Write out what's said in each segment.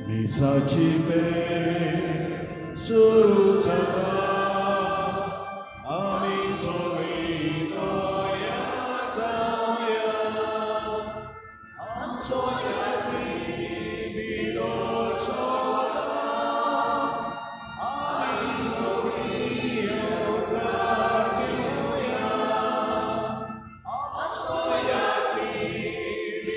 미사집에 수루자가 아미소리 너야 자야 암소야 비비도소다 아미소리 여가교야 암소야 비비도소다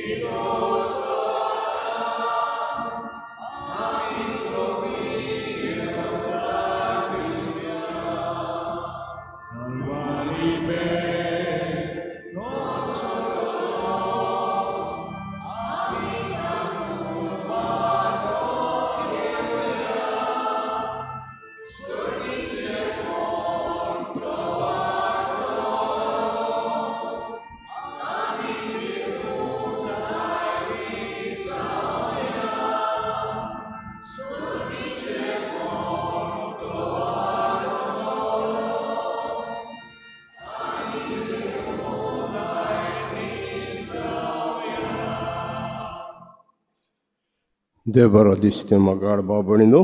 देवबरो दिसते मगाड बाबणीनो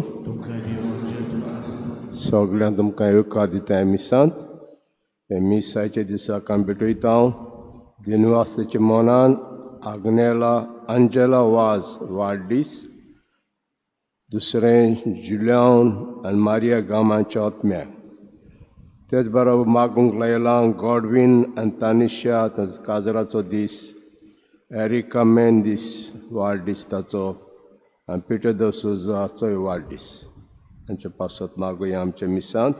सगळ्यांक तुमकां येवकार दिता मिसांत हे मिसाचे दिसा भेटयता दिनवासाच्या मनान आग्नेला अंजेला वाज वाडदीस दुसरें जुलियान आनी मारिया गामांच्या आत्म्याक तेच बरोबर मागूंक लायलां गॉडविन आनी तानिशा काजराचो दीस एरिका मेंदीस वाडदीस ताचो आनी पिटर द सुजाचोय वाडदीस तांचे पासत मागुया आमच्या मिसांत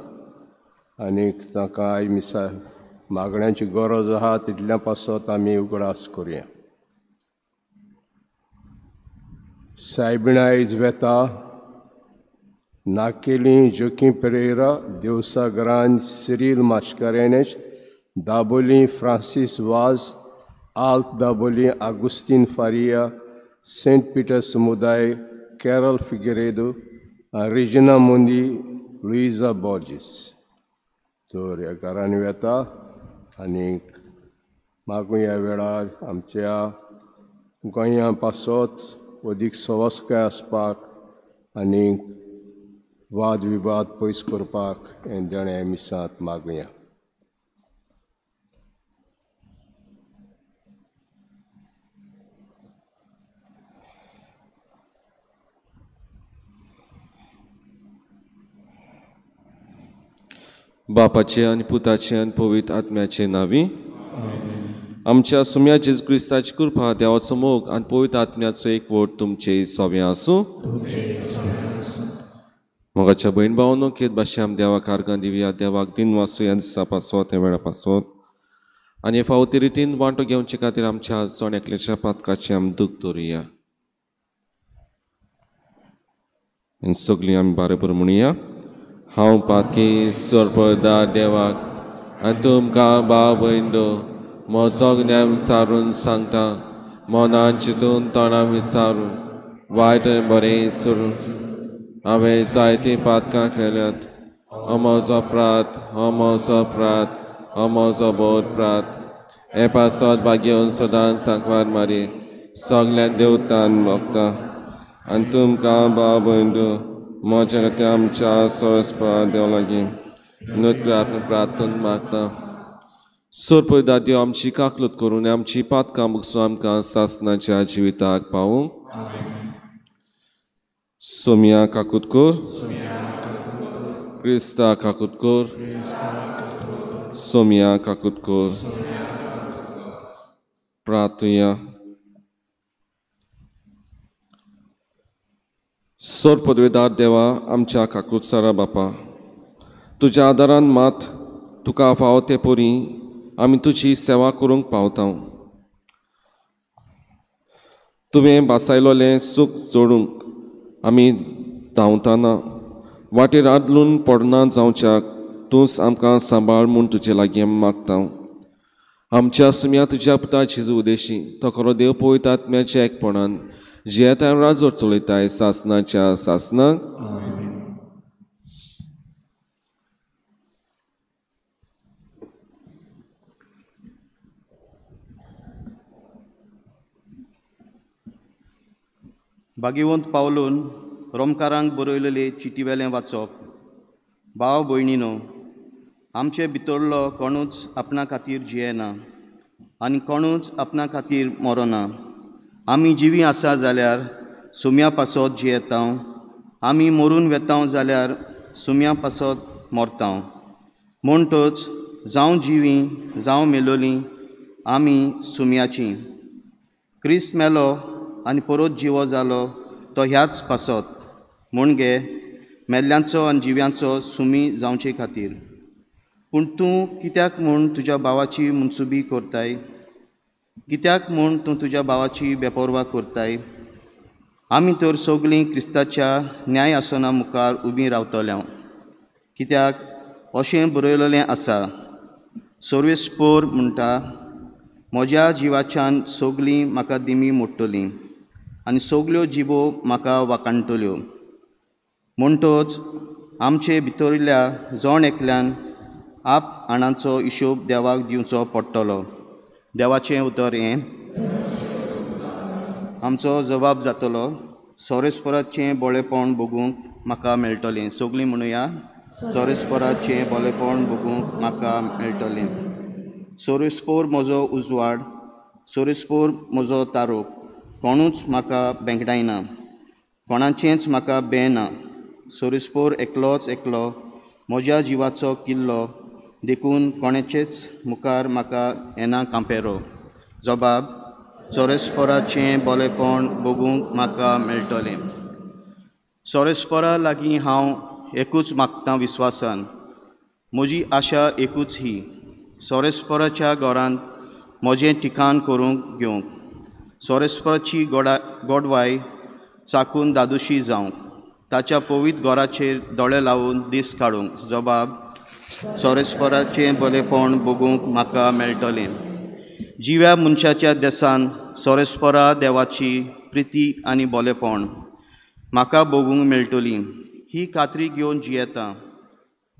आनीक ताका आयज मिसा मागण्यांची गरज आहा तितल्या पासत आमी उगडास करुया. सायबिणा आयज वेता नाकेली जोकी पेरेरा देवसा ग्रांद सिरील मास्कारेनेस दाबोली फ्रांसीस वाज आल्त दाबोली आगुस्तीन फारिया सेंट पीटर समुदाय कॅरल फिगरेदो रिजना मोंदी लुइजा बॉर्जिस तर ह्या घरांनी वेता आनीक मागुया वेळार आमच्या गोंया पासत अदीक सवस्काय आसपाक आनीक वाद विवाद पयस करपाक हें देणें मिसांत मागुया. बापाचे आनी पुताचे आनी पवित्र आत्म्याचे नावी आमच्या सुम्या जेजू क्रिस्ताची कृपा देवाचो मोग आनी पवित्र आत्म्याचो एकवट तुमचे सोबे आसूं. मोगाच्या बहीण भावांनो केद भाशे आमी देवाक आर्गां दिवया देवाक दिन वासू ह्या दिसा पासत ह्या वेळा पासत आनी फावती रितीन वांटो घेवचे खातीर आमच्या चोण्याकलेच्या पातकाचे आमी दूख दवरुया. सगळीं आमी बरेबर म्हणुया. हांव पातकी सोरपदा देवाक आनी तुमकां भाव भयणो म्हजो ज्ञान विचारून सांगता मनान चिंतून तोंडां विचारून वायट आनी बरें सोडून हांवें जायतीं पातकां केल्यात. हो म्हजो प्रात हो म्हजो प्रात हो म्हजो बोध प्रात हे पासत भाग्योन सदांच सांकवार मारी सगळ्या देवतान भोगता आनी तुमकां भाव भयणो म्हज्या खातीर आमच्या सोयस्पा देव लागीं नृत्य प्रार्थना मागता. सोरपय दाद्यो आमची काकलूत करून आमची पातकां मुगसून आमकां सासनाच्या जिविताक पावूंक. सोमिया काकूत कोर क्रिस्ता काकूत कोर सोमिया काकूत कोर प्रार्थुया. सोर पदवेदार देवा आमच्या काकूत सारा बापा तुज्या आदारान मात तुका फावो ते पोरी आमी तुजी सेवा करूंक पावता. तुवें बासायलोलें सूख जोडूंक आमी धांवतना वाटेर आदलून पडना जावच्याक तूंच आमकां सांबाळ म्हूण तुजे लागीं आमी मागता. आमच्या सुम्या तुज्या पुता जेजू उदेशी तो खरो देव पवित्र आत्म्याच्या एकपणान जियेताय राजवट चलयताय सासनाच्या सासनाक. भाग्यवंत पावलून रोमकारांक बरयलेले चिटीवेलें वाचप. भाव भयणीनो, आमचे भितरलो कोणूच आपणा खातीर जियेना आनी कोणूच आपणा खातीर मरोना. आमी जिवी आसा जाल्यार सुम्या पासत जियेतां, आमी मरून वेतां जाल्यार सुम्या पासत मरतां. म्हणटच जावं जिवीं जावं मेलोलीं आमी सुम्याचीं. क्रिस्त मेलो आनी परत जिवो जालो तो ह्याच पासत, म्हणगे मेल्ल्यांचो आनी जिव्यांचो सुमी जावचे खातीर. पूण तूं कित्याक म्हूण तुज्या भावाची मुनसुबी करताय? कित्याक म्हूण तूं तुज्या भावाची बेपरवा करताय? आमी तर सगलीं क्रिस्ताच्या न्याय आसना मुखार उबीं रावतल्या. कित्याक अशें बरयलेलें आसा, सर्वेस्पर म्हणटा, म्हज्या जिवाच्यान सगलीं म्हाका दिमी मोडटलीं आनी सगल्यो जिबो म्हाका वाकाणटल्यो. म्हणटच आमचे भितरल्या जण एकल्यान आप आणांचो हिशोब देवाक दिवचो पडटलो. देवाचें उतर हें. आमचो जबाब जातलो, सोरेस्पराचें बोळेपण बगूंक म्हाका मेळटलें. सगलीं म्हणुया, सोरेस्पराचें बोळेपण बगूंक म्हाका मेळटलें. सोरेस्पर म्हजो उजवाड, सोरेस्पर म्हजो तारोप. कोणूच म्हाका बेंगडायना, कोणाचेंच म्हाका भें ना. सोरेस्पर एकलोच एकलो म्हज्या जिवाचो किल्लो, देखून कोणाचेच मुखार म्हाका येना कांपेरो. जबाब, सोरेस्पराचें बोलेपण बगूंक म्हाका मेळटलें. सोरेस्परा लागीं हांव एकूच मागतां विस्वासान. म्हजी आशा एकूच ही, सोरेस्पराच्या घरांत म्हजें ठिकाण करूंक घेवंक. सोरेस्पराची गोडवाय चाकून दादोशी जावंक, ताच्या पवित्र घराचेर दोळे लावून दीस काडूंक. जबाब, सोरेस्पराचें बरेपण बगूंक म्हाका मेळटलें. जिव्या मनशाच्या देसान सोरेस्परा देवाची प्रिती आनी बोलेपण म्हाका बगूंक मेळटलीं. ही खात्री घेवन जियेता.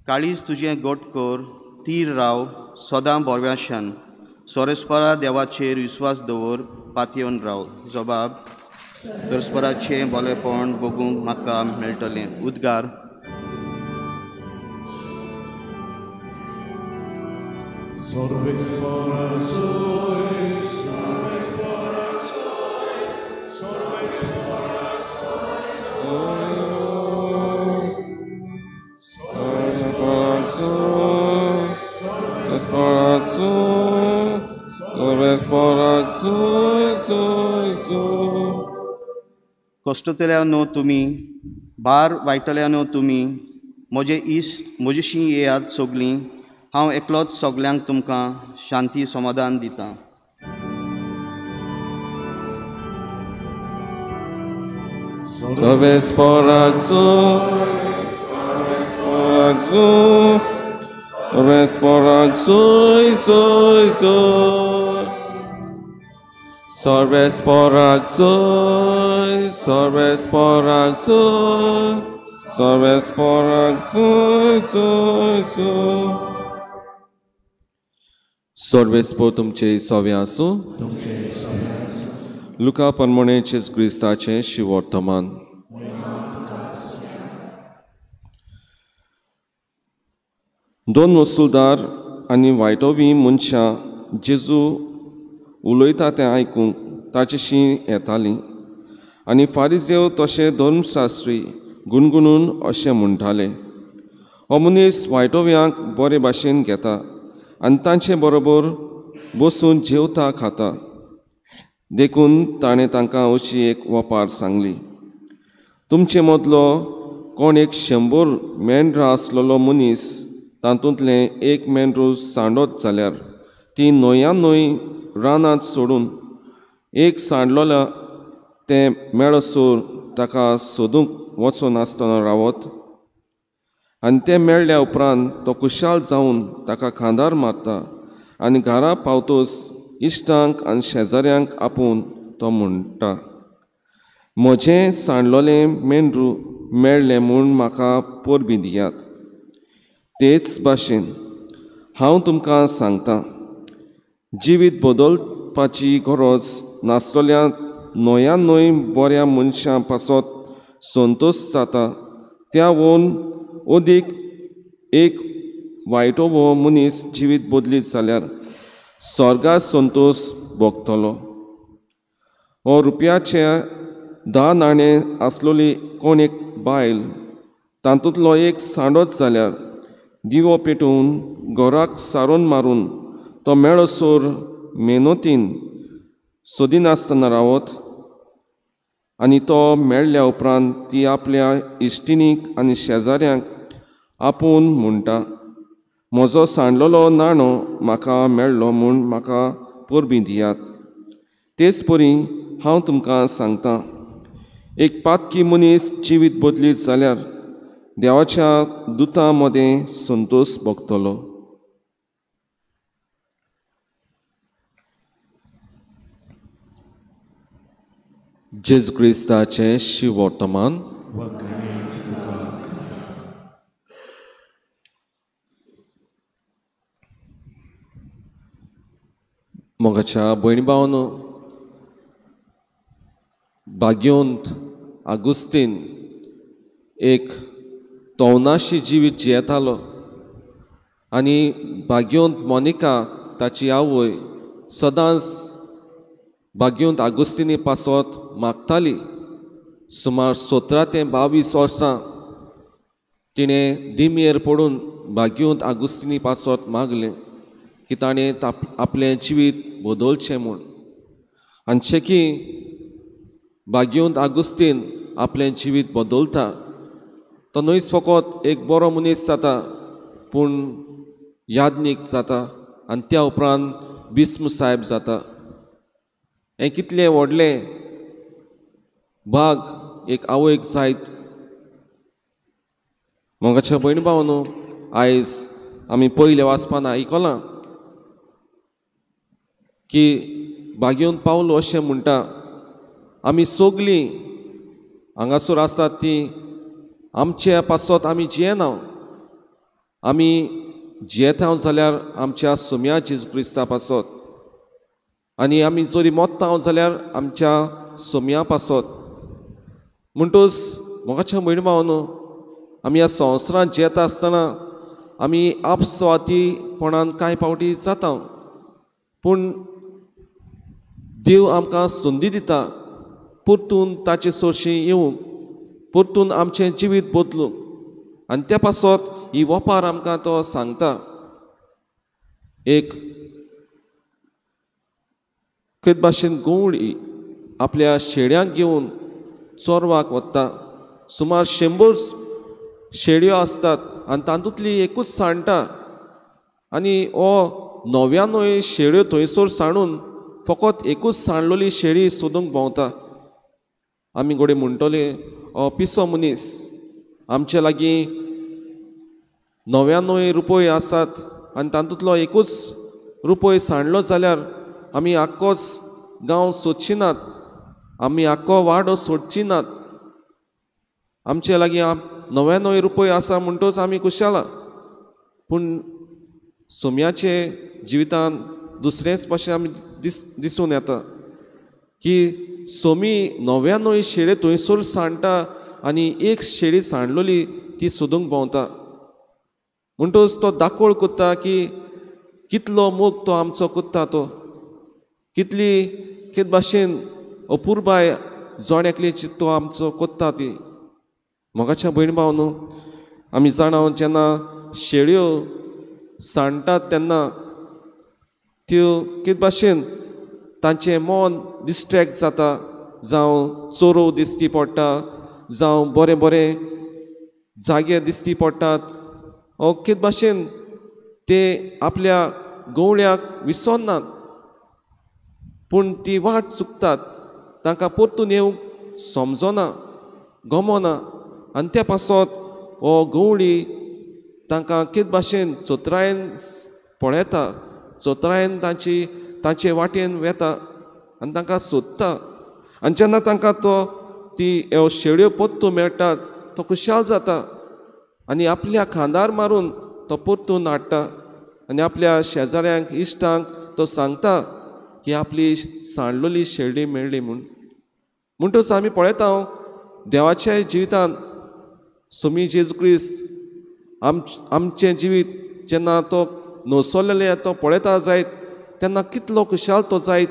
काळीज तुजें घट कर, थीर राव, सदां बोरव्याशान. सोरेस्परा देवाचेर विस्वास दवर, पातयेवन राव. जबाब, सोरेस्पराचें बोलेपण बगूंक म्हाका मेळटलें. उद्गार. कश्टतल्यानो तुमी, भार वायटल्यानो तुमी, म्हजे इश्ट म्हजेशी येयात सगलीं. हांव एकलोच सगल्यांक तुमकां शांती समाधान दितां. सर्वेस्पर तुमचे सवे आसूं. लुका परमणेचे क्रिस्ताचें शिवर्तमान. दोन वसूलदार आनी वायटोवी मनशां जेजू उलयता तें आयकूंक ताचेशी येतालीं. आनी फारिजेव तशे धर्मशास्त्री गुणगुणून अशें म्हणटाले, हो मनीस वायटोव्यांक बरे भाशेन घेता आनी तांचे बरोबर बसून जेवता खाता. देखून ताणें तांकां अशी एक वपार सांगली, तुमचे मदलो कोण एक 100 मेंढरां आसलेलो मनीस तातूंतलें एक मेंढरूं सांडत जाल्यार ती न्हंया न्हंय रानांत सोडून एक सांडलोल्या तें मेळसोर ताका सोदूंक वचनासतना रावत. आनी तें मेळ्ळ्या उपरांत तो खुशाल जावन ताका खांदार मारता आनी घरा पावतोच इश्टांक आनी शेजाऱ्यांक आपोवन तो म्हणटा, म्हजें सांडलोलें मेंढरूं मेळ्ळें म्हूण म्हाका परबीं दियात. तेच भाशेन हांव तुमकां सांगतां, जिवीत बदलपाची गरज नासलेल्या नोया नोय बऱ्या मनशां पासत संतोश जाता त्या वोन ओदीक एक वायटो वो मनीस जिवीत बदलीत जाल्यार स्वर्गात संतोष भोगतलो. हो रुपयाचे 10 नाणे आसलोली कोण एक बायल तातूंतलो एक सांडोच जाल्यार दिवो पेटोवन घराक सारोन मारून तो मेळसोर मेहनतीन सोदिनासतना रावत आनी तो मेळ्ळ्या उपरांत ती आपल्या इश्टिणीक आनी शेजाऱ्यांक आपूण म्हणटा, म्हजो सांडलोलो नाणो म्हाका मेळ्ळो म्हूण म्हाका परबीं दियात. तेच परी हांव तुमकां सांगतां, एक पातकी मनीस जिवीत बदलीत जाल्यार देवाच्या दुतां मदें संतोश भोगतलो. जेजू क्रिस्ताचें शिव वर्तमान. मोगाच्या भयणी भावांनो, भाग्योंत आगुस्तीन एक तवनाशी जिवीत जियेतालो आनी भाग्योंत मोनिका ताची आवय सदांच भाग्योंत आगुस्तिनी पासत मागताली. सुमार 17 ते 22 वर्सां तिणें दिमेर पडून भाग्योंत आगुस्तिनी पासत मागलें की ताणें आपलें जिवीत बदलचें म्हूण. आनी की भाग्योंत आगुस्तीन आपलें जिवीत बदलता तो न्हयच फकत एक बरो मनीस जाता पूण यादनीक जाता आनी त्या उपरांत बिस्म साहेब जाता. हें कितलें व्हडलें भाग एक आवयक जायत. मोगाच्या भयणी भावांनो, आयज आमी पयले वाचपान आयकलां की भाग्योंत पावलो अशें म्हणटा, आमी सगलीं हांगासर आसात तीं आमच्या पासत आमी जियेना. आमी जियेता जाल्यार आमच्या सोम्या जेजू क्रिस्ता पासत आनी आमी जोरी मोत्ता जाल्यार आमच्या सोम्या पासत. म्हणटूच मोगाच्या भयणी भावांनो, आमी ह्या संवसारांत जियेता आसतना आमी आपसवातीपणान कांय पावटी जाता, पूण देव आमकां संदी दिता परतून ताचे सोरशीं येवंक, परतून आमचें जिवीत बदलूंक. आनी त्या पासत ही वपार आमकां तो सांगता. एक केद भाशेन गवळी आपल्या शेड्यांक घेवन चोरवाक वता. सुमार 100 शेड्यो आसतात आनी तातूंतली एकूच सांडटा आनी हो 99 शेड्यो थंयसर सांडून फकत एकूच सांडलोली शेळी सोदूंक भोंवता. आमी घोडे म्हणटले हो पिसो मनीस, आमचे लागीं 99 रुपये आसात आनी तातूंतलो एकूच रुपय सांडलो जाल्यार आमी आख्खोच गांव सोदची नात, आमी आख्खो वाडो सोडची नात. आमचे लागीं 99 रुपये आसा म्हणटच आमी खुशाला. पूण सोम्याचे जिवितान दुसरेंच भाशेन आमी दिसून येता की सोमी 99 शेळी थंयसर सांडटा आनी एक शेळी सांडलोली ती सोदूंक भोंवता. म्हणटच तो दाखोळ कोत्ता की कितलो मोग तो आमचो कोत्ता, तो कितली केद भाशेन अपुर्बाय जोड्याकली तो आमचो कोत्ता ती. मोगाच्या भयणी भावांनो, आमी जाणा जेन्ना शेळयो सांडटात तेन्ना त्यो केद भाशेन तांचें मन डिस्ट्रॅक्ट जाता, जावं चोरो दिसती पडटा, जावं बरे बरे जागे दिसती पडटात. हो केद भाशेन ते आपल्या गवळ्याक विसरनात पूण ती वाट चुकतात, तांकां परतून येवंक समजना, गमना. आनी त्या पासत हो गवळी तांकां केद भाशेन चोत्रायेन पळयता, चोत्रायेन तांचे वाटेन वेता आनी तांकां सोदता. आनी जेन्ना तांकां ती शेळयो परतून मेळटात तो खुशाल जाता आनी आपल्या खांदार मारून तो परतून हाडटा आनी आपल्या शेजाऱ्यांक इश्टांक तो सांगता की आपली सांडलोली शेळडी मेळ्ळी म्हूण. म्हणटच आमी पळयता देवाच्या जिवितांत स्वामी जेजू क्रिस्त आमचें जिवीत जेन्ना तो नवसोल्लेले तो पळयता जायत तेन्ना कितलो खुशाल तो जायत.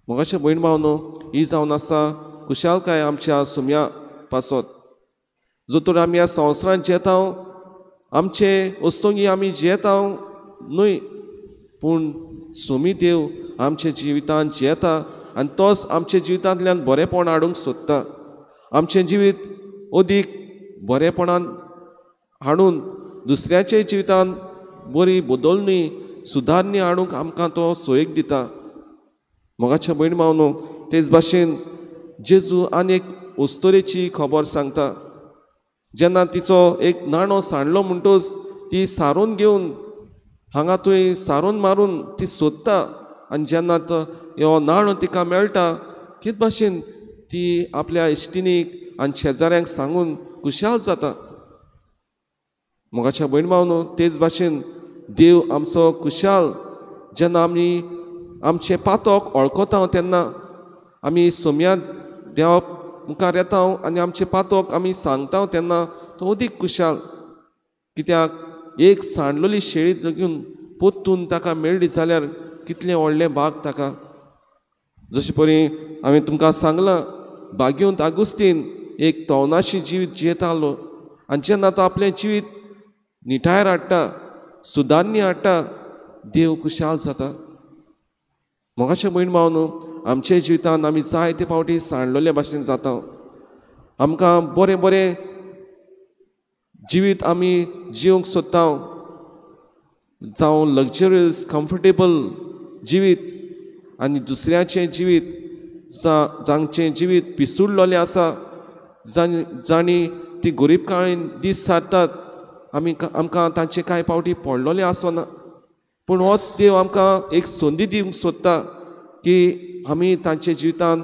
मोगाचें भयण भाव न्हू, ही जावन आसा खुशालकाय आमच्या सुम्या पासत. जो तर आमी ह्या संवसारांत जियेता आमचे वस्तुंगी आमी जियेता न्हय, पूण सुमी देव आमच्या जिवितांत जियेता आनी तोच आमच्या जिवितांतल्यान बरेंपण हाडूंक सोदता. आमचें जिवीत अदीक बरेपणान हाडून दुसऱ्याच्या जिवितांत बरी बदलणी सुदारणी हाडूंक आमकां तो सोयेक दिता. मोगाच्या भयण भाव न्हू, तेच भाशेन जेजू आनी एक वस्तुरेची खबर सांगता. जेन्ना तिचो एक नाणो सांडलो म्हणटच ती सारून घेवन हांगा थंय सारून मारून ती सोदता आनी जेन्ना हो नाणो तिका मेळटा कित भाशेन ती आपल्या इश्टिणीक आनी शेजाऱ्यांक सांगून खुशाल जाता. मोगाच्या भयण भाव न्हू, तेच भाशेन देव आमचो खुशाल जेन्ना आमी आमचे पातोक वळखता तेन्ना आमी सोम्या देवा मुखार येता आनी आमचे पातोक आमी सांगता तेन्ना तो अदीक खुशाल. कित्याक एक सांडलोली शेळी घेवन पोत्तून ताका मेळ्ळी जाल्यार कितलें व्हडलें भाग ताका. जशें परी हांवें तुमकां सांगलां, बाग्युंत आगुस्तीन एक तवनाशी जिवीत जियेतालो आनी जेन्ना तो आपलें जिवीत निठायर हाडटा, सुदारणी हाडटा, देव खुशाल जाता. मोगाचें भयण भाव न्हू, आमचे जिवितांत आमी जायते फावटी सांडलेले भाशेन जाता. आमकां बरें बरें जिवीत आमी जिवंक सोदता, जावं लग्जरियस कम्फर्टेबल जिवीत, आनी दुसऱ्याचें जिवीत जांचें जिवीत पिसूडलोलें आसा, जाणी ती गरीबकाळीन दीस सारतात, आमकां तांचे कांय फावटी पडलोलें आसना. पूण होच देव आमकां एक संदी दिवंक सोदता की आमी तांचे जिवितांत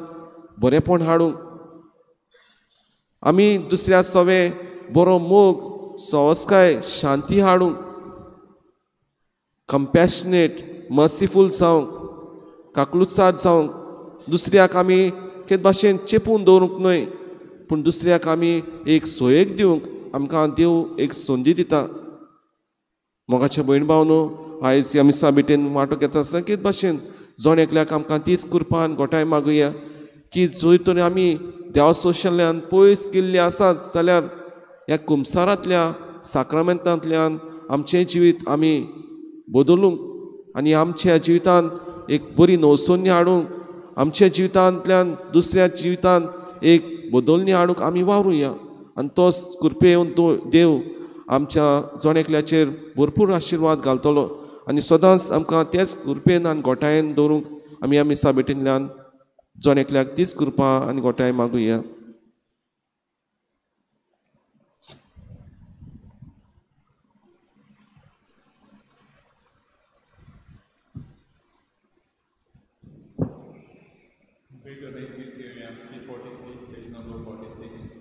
बरेंपण हाडूंक, आमी दुसऱ्या सवे बरो मोग सवस्काय शांती हाडूंक, कंपॅशनेट मर्सिफूल जावंक, काकलुसाद जावंक, दुसऱ्याक आमी केद भाशेन चेपून दवरूंक न्हय, पूण दुसऱ्याक आमी एक सोयेक दिवंक आमकां देव एक संदी दिता. मोगाचे भयण भाव न्हू, आयज ह्या मिसा भेटेन वांटो घेता आसतना केद भाशेन जोण एकल्याक आमकां तीच कृपान गोठाय मागुया की जंय तरी आमी देवा सोशल्यान पयस गेल्ली आसात जाल्यार ह्या कुमसारांतल्या साक्रामेंतांतल्यान आमचें जिवीत आमी बदलूंक आनी आमच्या जिवितांत एक बरी नवसोन्य हाडूंक, आमच्या जिवितांतल्यान दुसऱ्या जिवितांत एक बदलणी हाडूंक आमी वावरुया. आनी तोच कृपेन देव आमच्या जोण एकल्याचेर भरपूर आशिर्वाद घालतलो आनी सदांच आमकां तेच कृपेन आनी गोठायेन दवरूंक आमी ह्या मिसा भेटेंतल्यान जोण एकल्याक तीच कृपा आनी गोठाय मागुया. C43, page number 46.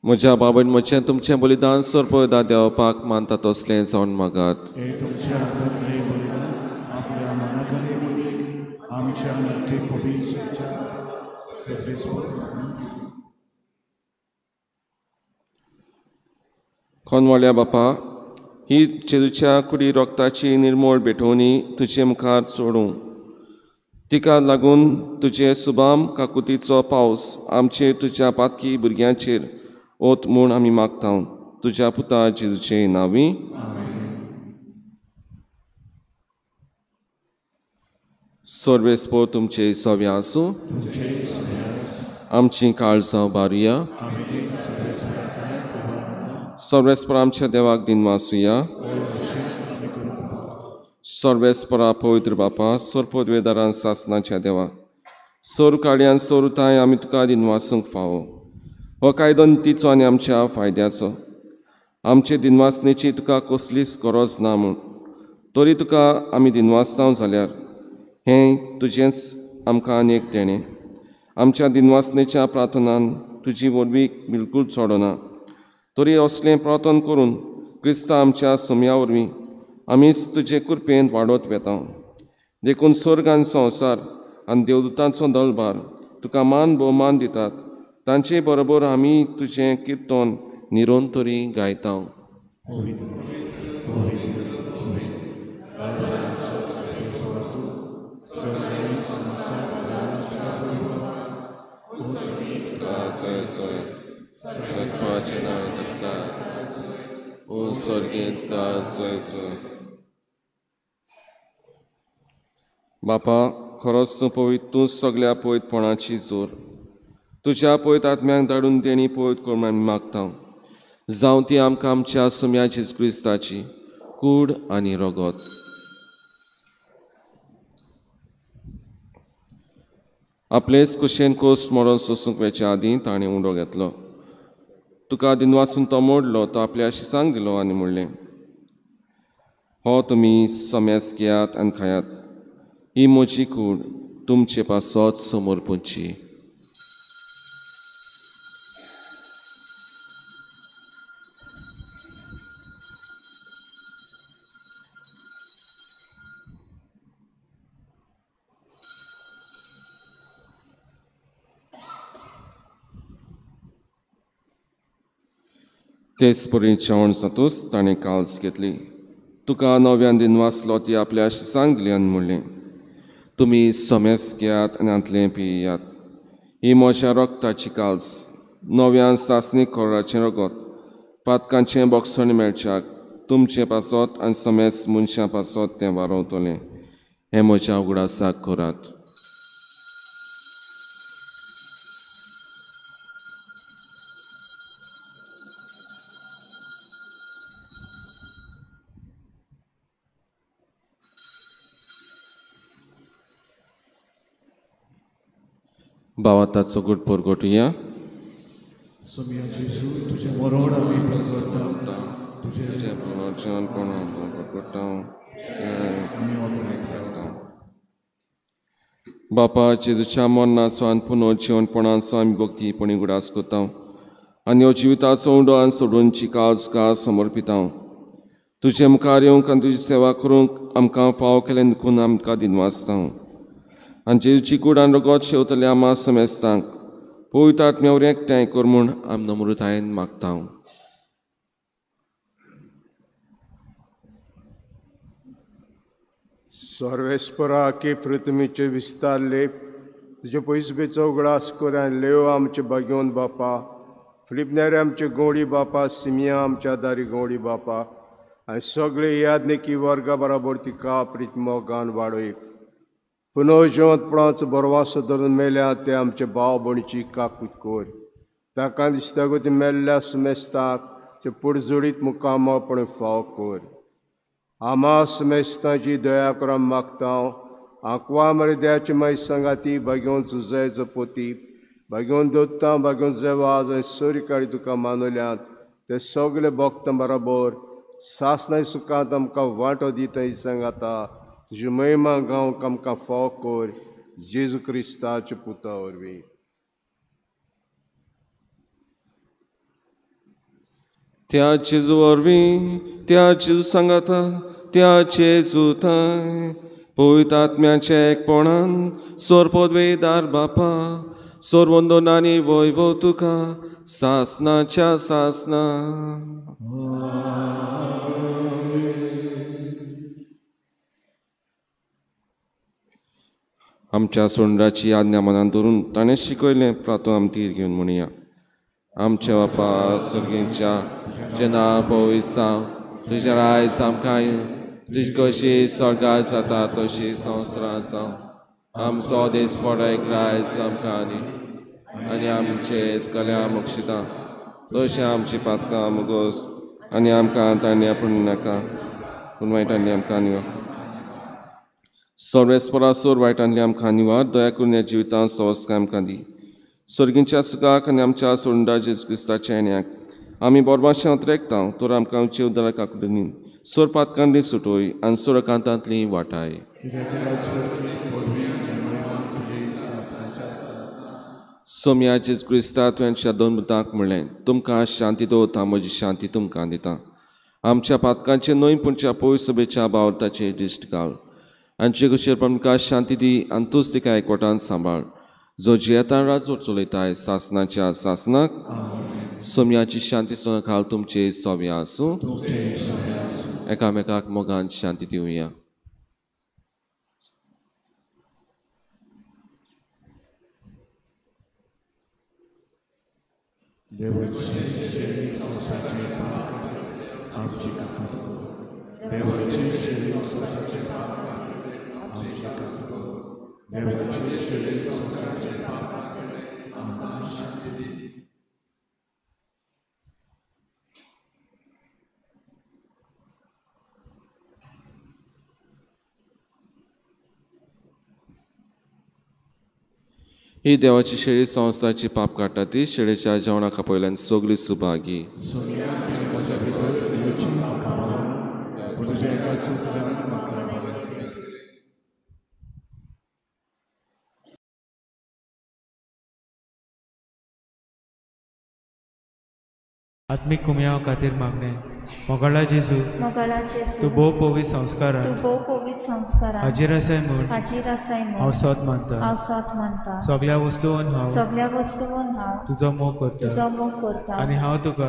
म्हज्या बाबन म्हजें तुमचें बलिदान सोरपयदा देवपाक मानता तसलें जावन मागात. हे तुमच्या हातांतले बलिदान आपल्या मनाखाली मागीर आमच्या नखे पवित्रच्या सर्वेस्वर कोनवाळ्या बापा, ही जेजूच्या कुडी रोगताची निर्मोळ भेटोवणी तुजे मुखार सोडूं. तिका लागून तुजे सुबाम काकुतीचो पावस आमचे तुज्या पातकी भुरग्यांचेर ओत म्हूण आमी मागता. तुज्या पुता जेजूचे नांवी. सर्वेस्पर तुमचे सव्य आसूं. आमची काळजां बारुया. सर्वेस्पर आमच्या देवाक दिनवासुया. सर्वेस्परा पवित्र बापा, सोरपोदवेदारान सासनाच्या देवा, सोर काळ्यान सोरुताय आमी तुका दिनवासूंक फावो. हो कायदो नितीचो आनी आमच्या फायद्याचो. आमचे दिनवासनेची तुका कसलीच गरज ना म्हूण तरी तुका आमी दिनवासतांव जाल्यार हें तुजेंच आमकां आनीक देणें. आमच्या दिनवासनेच्या प्रार्थनान तुजी वरवीं बिलकूल चोडना. तरी असलें प्रार्थन करून क्रिस्ता आमच्या सोम्या वरवीं आमीच तुजे कृपेंत वाडत वेता. देखून स्वर्ग आनी संवसार आनी देवदूतांचो दळभार तुका मान भोवमान दितात. तांचे बरोबर आमी तुजें किर्तन निरोंतरी गायता. बापा, खरोच तूं पवित्र, तूं सगळ्या पवित्रपणाची जोर. तुज्या पवित्र आत्म्याक धाडून तेणी पवित्र करून आमी मागता. जावं ती आमकां आमच्या सोम्या जेजू क्रिस्ताची कूड आनी रगत. आपलेच कुशेन कोस्ट मोडोन सोसूंक वेच्या आदीं ताणें उंडो घेतलो. तुका दिनवासून तो मोडलो, तो आपल्या शिसांक दिलो आनी म्हणलें, हो तुमी सोम्यास घेयात आनी खायात. ही म्हजी कूड तुमचे पासत समोर पोंची. तेच परी जेवण जातूच ताणें काल्स घेतली. तुका नव्यान दिनवासलो ती आपल्या शिसांक दिली आनी म्हणलें, तुमी सोमेस घेयात आनी हांतलें पियात. ही म्हज्या रोगताची काल्स, नव्यान सासणी कोराचें रगत, पातकांचें बोगसण मेळच्याक तुमचे पासत आनी सोमेस मनशां पासत तें वारोवतलें. हें म्हज्या उगडासाक करात. भावाताचो गुड परगोटुया. सोम्या जेजू, तुजें मरण आमी प्रगटा, तुजें बापा, जेजूच्या मरणाचो आनी पुनर्जीवनपणाचो आमी भक्तीपणी उगडास करता आनी ह्यो जिविताचो उंडो आनी सोडूनची काळज तुका समर्पिता. तुजे मुखार येवंक आनी तुजी सेवा करूंक आमकां फाव केलें देखून आमकां दिनवासता. आनी जेजूची कूड आनी रगत शेवतले आमा समेस्तांक पवित्र आत्म्यावर एकठांय कर म्हूण आमी नम्रतायेन मागता. सर्वेस्परा की पृथ्वीचे विस्तारले तुजे पयसुबेचो उगडास कर आनी लेव आमचे बागेवन बापा, फिलिपनेरे आमचे गोंडी बापा, सिमिया आमच्या दारी गोंडी बापा आनी सगळे यादनेकी वर्गा बराबर तिका प्रीत मोगान वाडय. पुनर्जीवनपणाचो बरवासो धरून मेल्या ते आमचे भाव भणीची काकूत कोर. ताका दिसता गो ती मेल्ल्या सुमेस्ताक ते पुडजोडीत मुखामळपणे फाव कर. आमा सुमेस्तांची दया करून मागता. आंकवा मर्द्याची माय सांगाती भाग्योन झुजायचो पोती भाग्योन दोत्ता भाग्योन जेवाज आनी सोरी काळी तुका मानवल्यात ते सगळे भक्तां बरोबर सासनाय सुखांत आमकां वांटो दिता ही सांगाता. तुजी महिमा गावंक आमकां फाव कर जेजू क्रिस्ताच्या पुता वरवीं. त्या जेजू वरवीं त्या जेजू सांगाता त्या जेजू थंय पवित्र आत्म्याचे एकपणान सोरपोदवेदार बापा सोरवंदोनानी वैभव तुका सासनाच्या सासना. आमच्या सोंडाची आज्ञा मनान धरून ताणें शिकयलें प्रातो आमी तीर घेवन म्हणया. आमच्या बापा सुर्गेच्या जें नांव पवित्र जावं, तुजें रायज आमकां तुजी कशी स्वर्गांत जाता तशी संवसारांत जावं. आमचो दिसपडो एक रायज आमकां आनी आमचे कल्या मोक्षिता तशें आमची पातकां मुगोस आनी आमकां तांणी आपण नाका पूण वायटांनी आमकां निवा. सर्वेस्परासोर वायटांतली आमकां निवार दया करून ह्या जिवितांत संस्कार आमकां दी. सर्गींच्या सुखाक आनी आमच्या सोंडा जेजू क्रिस्ताच्या येण्याक आमी बोरमाशें उतरेकता तर आमकां आमचे उद्दारका कडेन सोर पातकांतली सुटोय आनी सोरकांतांतली वाटाय. सोम्या जेजू क्रिस्ता तुवें दोन मुद्दांक म्हणलें तुमकां शांती दवरता म्हजी शांती तुमकां दिता. आमच्या पातकांचे नोईपुणच्या पवित्र सभेच्या बावरताचे दिश्ट घाल आनी जे कशेर तुमकां शांती दी आनी तूंच तिका एकवटान सांबाळ. जो जियेता राजवट चलयताय सासनाच्या सासनाक सोम्याची शांती सोन घाल तुमचे सोव्या आसूं. एकामेकाक मोगान शांती दिवया. ही देवाची शेळी संवसाराची पाप काडटा ती शेळेच्या जेवणाका पयल्यान सगळी सुभागी. आत्मिक कुमया खातीर मागणें मोगाळा जेजू तूं भोव पवित्र संस्कारान हाजीर आसाय म्हूण हांव सत मानता. सगळ्या वस्तूंवन हांव तुजो मोग करता आनी हांव तुका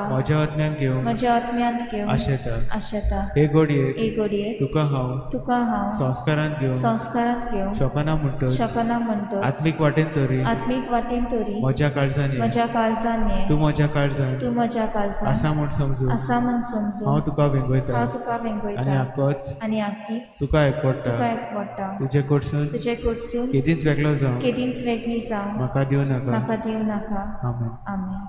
म्हज्या आत्म्यान घेवन आशेता. हे घडयेक तुका हांव संस्कारांत घेवन शकना म्हणटच आत्मीक वाटेन तरी म्हज्या काळजांनी तूं म्हज्या काळजांत आसा म्हूण समजून हांव तुका वेंगयता आनी आख्खीच तुका एकवडटा. तुजे कडसून केदींच वेगळी जावं म्हाका दिवं नाका. आमेन.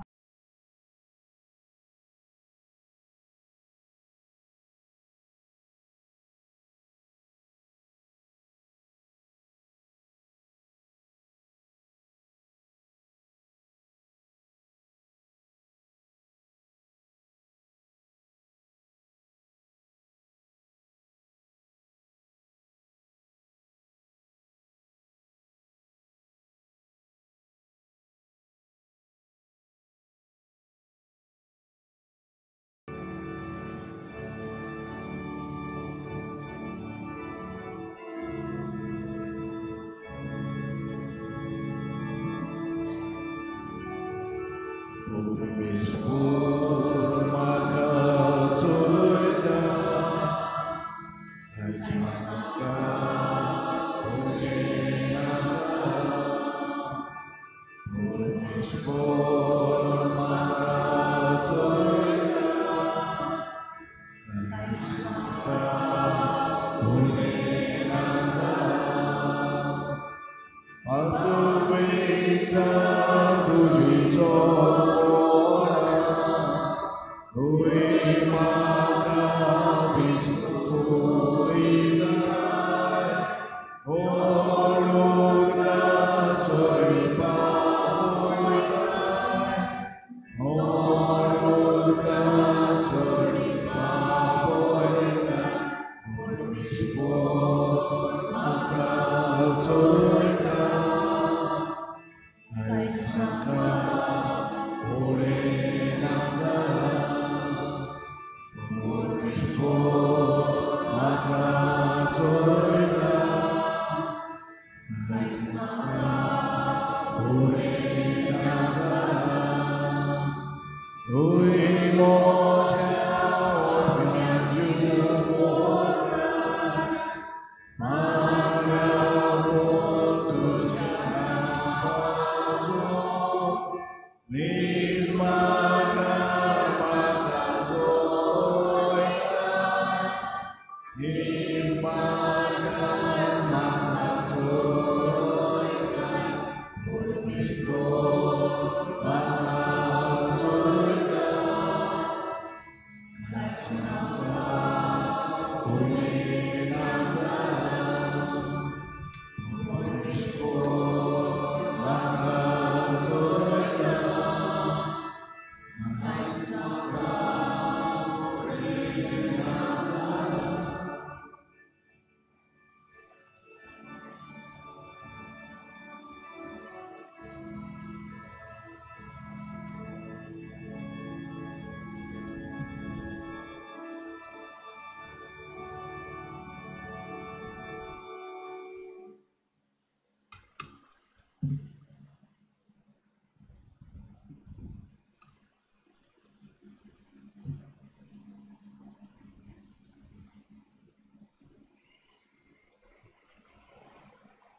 Orenas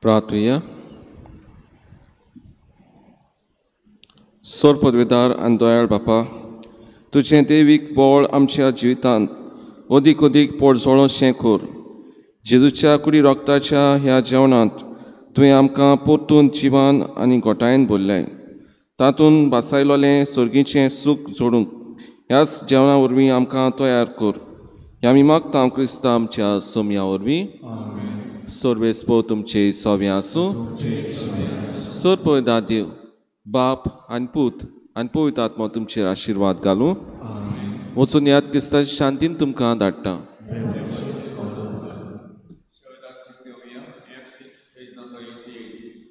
प्रार्थूया. सोर पदवेदार आनी दयाळ बापा, तुझें देवीक बोळ आमच्या जिवितांत अदीक अदीक पडजोळोशें कर. जेजूच्या कुडी रोगताच्या ह्या जेवणांत तुवें आमकां परतून जिवान आनी गोठायेन भरलें. तातूंत बासायलोलें सर्गीचें सूख जोडूंक ह्याच जेवणा वरवीं आमकां तयार कर. ह्या आमी मागता हांव क्रिस्तांव आमच्या सोम्या वरवीं. सोर्वेस्पो तुमचे सोवें आसूं. सोर पळयता देव बाप आनी पूत आनी पवित्र आत्मा तुमचेर आशिर्वाद घालूं. वचून ह्या क्रिस्ताची शांतीन तुमकां धाडटा. F6, page number 88.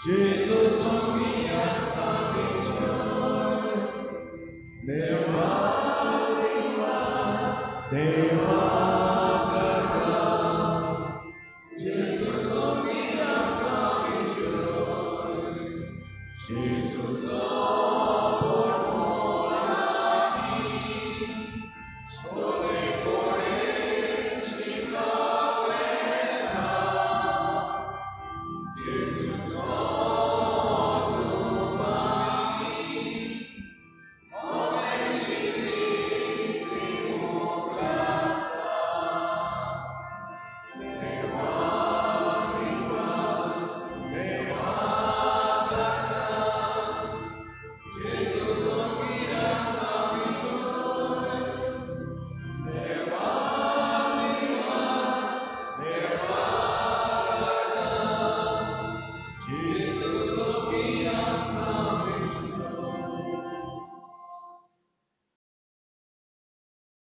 Jesus,